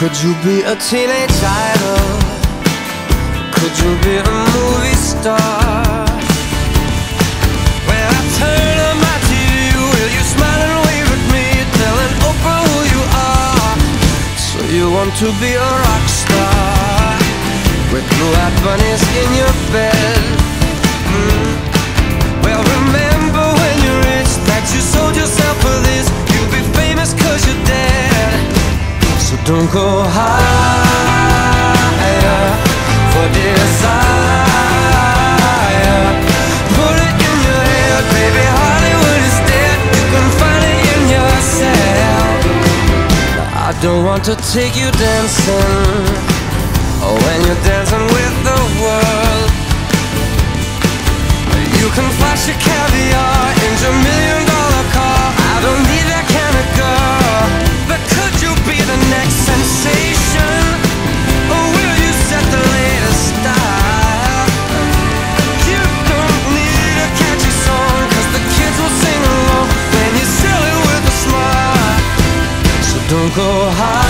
Could you be a teenage idol? Could you be a movie star? When I turn on my TV, will you smile and wave at me, telling Oprah who you are? So you want to be a rock star with blue-eyed bunnies in your bed? Well, remember when you're rich that you sold yourself for this. You'll be famous 'cause you're dead. So don't go higher for desire. Put it in your head, baby, Hollywood is dead. You can find it in yourself. I don't want to take you dancing, or when you're dancing with the world. You can flash your caviar in your $1,000,000 car. I don't need that kind of girl. But could you be the next sensation? Or will you set the latest style? You don't need a catchy song, 'cause the kids will sing along when you sell it with a smile. So don't go high